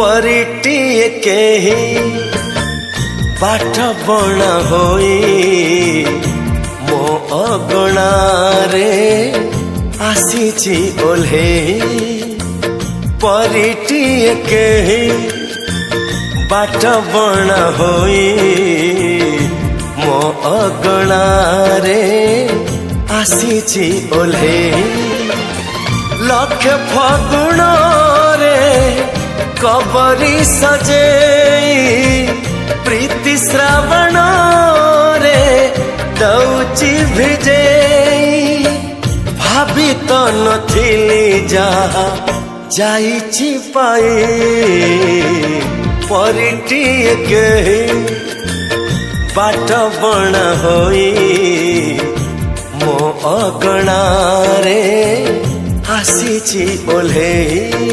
परिटिए केही बाट बणा होई मो अगणारे आसीची ओल्हेई परिटिए केही बाट बणा होई मो अगणारे आसीची ओल्हेई लक्ष फगुण रे कबरी सजेई प्रीति श्रावण रे दौची भिजेई भाभी तो नथिली जहा जाइछि पाई परिटिए केही बाट बणा होई मो अगणारे आसीची ओल्हेई।